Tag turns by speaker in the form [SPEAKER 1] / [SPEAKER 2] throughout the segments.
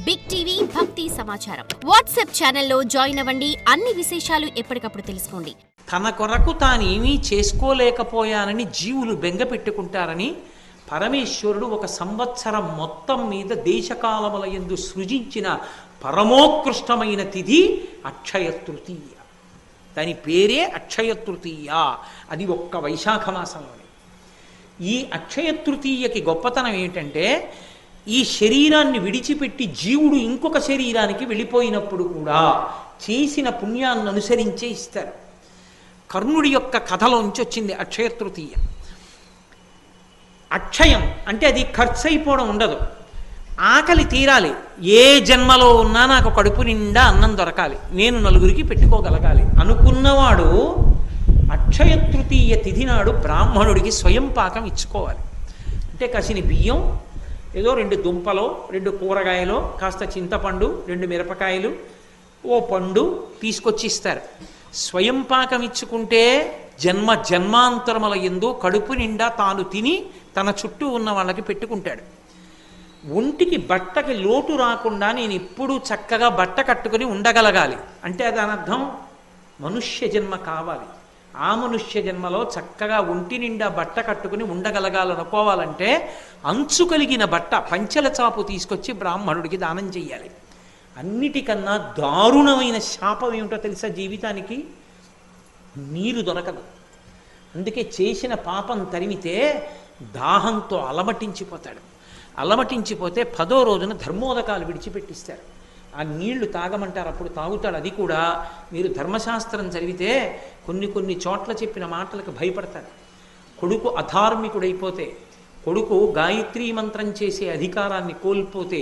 [SPEAKER 1] Big TV భక్తి సమాచారం WhatsApp ఛానల్లో జాయిన్ అవ్వండి. అన్ని విశేషాలు ఎప్పటికప్పుడు తెలుసుకోండి.
[SPEAKER 2] తన కొరకు తానేమీ చేసుకోలేకపోయానని జీవులు బెంగ పెట్టుకుంటారని పరమేశ్వరుడు ఒక సంవత్సరం మొత్తం మీద దేశకాలముల యందు సృజించిన పరమోత్కృష్టమైన తిథి అక్షయ తృతీయ. దాని పేరే అక్షయ తృతీయ. అది ఒక్క వైశాఖ మాసంలోనే. ఈ అక్షయ తృతీయకి గొప్పతనం ఏంటంటే, ఈ శరీరాన్ని విడిచిపెట్టి జీవుడు ఇంకొక శరీరానికి వెళ్ళిపోయినప్పుడు కూడా చేసిన పుణ్యాలను అనుసరించే ఇస్తారు. కర్ణుడి యొక్క కథలోంచి వచ్చింది అక్షయ తృతీయ. అక్షయం అంటే అది ఖర్చు అయిపోవడం ఉండదు. ఆకలి తీరాలి. ఏ జన్మలో ఉన్నా నాకు కడుపు నిండా అన్నం దొరకాలి, నేను నలుగురికి పెట్టుకోగలగాలి అనుకున్నవాడు అక్షయ తృతీయ తిథి నాడు బ్రాహ్మణుడికి స్వయం పాకం ఇచ్చుకోవాలి. అంటే కసిని బియ్యం, ఏదో 2 దుంపలో 2 కూరగాయలో, కాస్త చింతపండు, 2 మిరపకాయలు, ఓ పండు తీసుకొచ్చి ఇస్తారు. స్వయం పాకం ఇచ్చుకుంటే జన్మాంతరముల యందు కడుపు నిండా తాను తిని తన చుట్టూ ఉన్న వాళ్ళకి పెట్టుకుంటాడు. ఒంటికి బట్టకి లోటు రాకుండా నేను ఎప్పుడూ చక్కగా బట్ట కట్టుకుని ఉండగలగాలి అంటే దాని అర్థం మనుష్య జన్మ కావాలి. ఆ మనుష్య జన్మలో చక్కగా ఒంటి నిండా బట్ట కట్టుకుని ఉండగలగాలనుకోవాలంటే అంచు కలిగిన బట్ట, పంచెల చాపు తీసుకొచ్చి బ్రాహ్మణుడికి దానం చెయ్యాలి. అన్నిటికన్నా దారుణమైన శాపం ఏమిటో తెలుసా? జీవితానికి నీరు దొరకదు. అందుకే చేసిన పాపం తరిమితే దాహంతో అలమటించిపోతాడు. అలమటించిపోతే 10వ రోజున ధర్మోదకాలు విడిచిపెట్టిస్తారు. ఆ నీళ్లు తాగమంటారు, అప్పుడు తాగుతాడు. అది కూడా మీరు ధర్మశాస్త్రం చదివితే కొన్ని చోట్ల చెప్పిన మాటలకు భయపడతారు. కొడుకు అధార్మికుడైపోతే, కొడుకు గాయత్రీ మంత్రం చేసే అధికారాన్ని కోల్పోతే,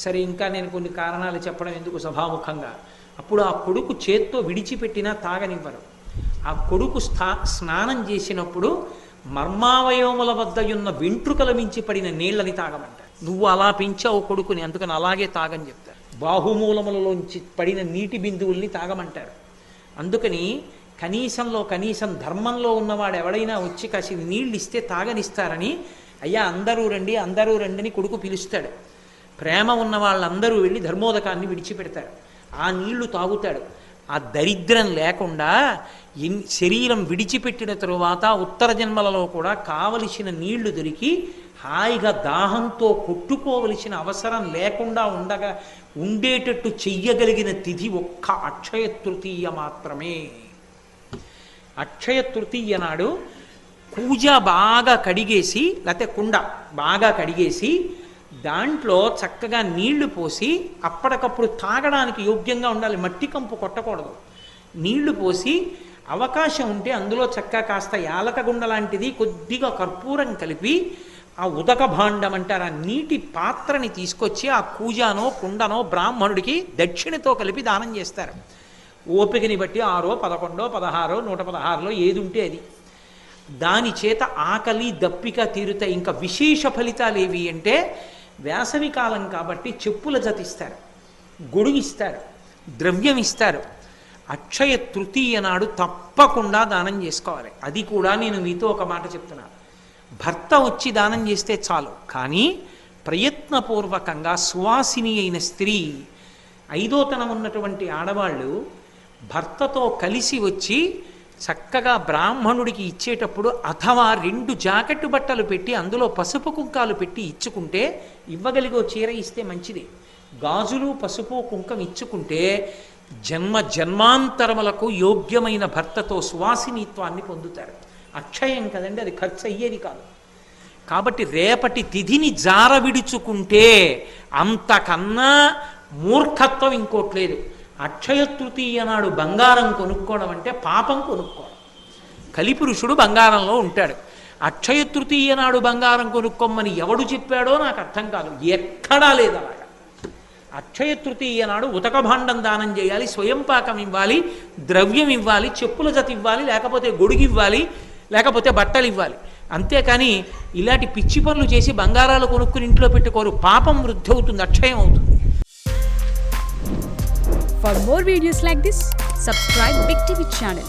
[SPEAKER 2] సరే ఇంకా నేను కొన్ని కారణాలు చెప్పడం ఎందుకు సభాముఖంగా, అప్పుడు ఆ కొడుకు చేత్తో విడిచిపెట్టినా తాగనివ్వరు. ఆ కొడుకు స్నానం చేసినప్పుడు మర్మావయవముల వద్ద ఉన్న వెంట్రుకల మించి పడిన నీళ్ళని తాగమంటారు. నువ్వు అలా పెంచావు కొడుకుని, అందుకని అలాగే తాగని చెప్తారు. బాహుమూలములలోంచి పడిన నీటి బిందువుల్ని తాగమంటారు. అందుకని కనీసం ధర్మంలో ఉన్నవాడు ఎవడైనా వచ్చి కాసి నీళ్ళు ఇస్తే తాగనిస్తారని, అయ్యా అందరూ రండి అని కొడుకు పిలుస్తాడు. ప్రేమ ఉన్న వాళ్ళందరూ వెళ్ళి ధర్మోదకాన్ని విడిచిపెడతారు. ఆ నీళ్లు తాగుతాడు. ఆ దరిద్రం లేకుండా శరీరం విడిచిపెట్టిన తరువాత ఉత్తర జన్మలలో కూడా కావలసిన నీళ్లు దొరికి హాయిగా దాహంతో కొట్టుకోవలసిన అవసరం లేకుండా ఉండేటట్టు చెయ్యగలిగిన తిథి ఒక్క అక్షయ తృతీయ మాత్రమే. అక్షయ తృతీయ నాడు కూజ బాగా కడిగేసి, లేకపోతే కుండ బాగా కడిగేసి దాంట్లో చక్కగా నీళ్లు పోసి, అప్పటికప్పుడు తాగడానికి యోగ్యంగా ఉండాలి, మట్టి కంపు కొట్టకూడదు. నీళ్లు పోసి అవకాశం ఉంటే అందులో చక్కగా కాస్త యాలకగుండ లాంటిది కొద్దిగా కర్పూరం కలిపి ఆ ఉదక భాండం అంటారు, ఆ నీటి పాత్రని తీసుకొచ్చి ఆ కూజానో కుండనో బ్రాహ్మణుడికి దక్షిణతో కలిపి దానం చేస్తారు. ఓపికని బట్టి 6, 11, 16, 116లో ఏది ఉంటే అది. దాని చేత ఆకలి దప్పిక తీరుతాయి. ఇంకా విశేష ఫలితాలు ఏవి అంటే, వేసవి కాలం కాబట్టి చెప్పుల జతిస్తారు, గొడుగిస్తారు, ద్రవ్యం ఇస్తారు. అక్షయ తృతీయ నాడు తప్పకుండా దానం చేసుకోవాలి. అది కూడా నేను మీతో ఒక మాట చెప్తున్నాను. భర్త వచ్చి దానం చేస్తే చాలు, కానీ ప్రయత్నపూర్వకంగా సువాసిని అయిన స్త్రీ, 5వ ఉన్నటువంటి ఆడవాళ్ళు భర్తతో కలిసి వచ్చి చక్కగా బ్రాహ్మణుడికి ఇచ్చేటప్పుడు, అథవా 2 జాకెట్టు బట్టలు పెట్టి అందులో పసుపు కుంకాలు పెట్టి ఇచ్చుకుంటే, ఇవ్వగలిగో చీర ఇస్తే మంచిది. గాజులు పసుపు కుంకం ఇచ్చుకుంటే జన్మాంతరములకు యోగ్యమైన భర్తతో సువాసినిత్వాన్ని పొందుతారు. అక్షయం కదండి, అది ఖర్చు అయ్యేది కాదు. కాబట్టి రేపటి తిథిని జార విడుచుకుంటే అంతకన్నా మూర్ఖత్వం ఇంకోట్లేదు. అక్షయ తృతీయ నాడు బంగారం కొనుక్కోవడం అంటే పాపం కొనుక్కోవడం. కలిపురుషుడు బంగారంలో ఉంటాడు. అక్షయ తృతీయ నాడు బంగారం కొనుక్కోమని ఎవడు చెప్పాడో నాకు అర్థం కాదు, ఎక్కడా లేదు అలాగా. అక్షయ తృతీయ నాడు ఉతక భాండం దానం చేయాలి, స్వయం పాకం ఇవ్వాలి, ద్రవ్యం ఇవ్వాలి, చెప్పుల జత ఇవ్వాలి, లేకపోతే గొడుగు ఇవ్వాలి, లేకపోతే బట్టలు ఇవ్వాలి. అంతేకాని ఇలాంటి పిచ్చి పనులు చేసి బంగారాలు కొనుక్కుని ఇంట్లో పెట్టుకోరు. పాపం వృద్ధి అవుతుంది, అక్షయం అవుతుంది.
[SPEAKER 3] For more videos like this, subscribe Big TV channel.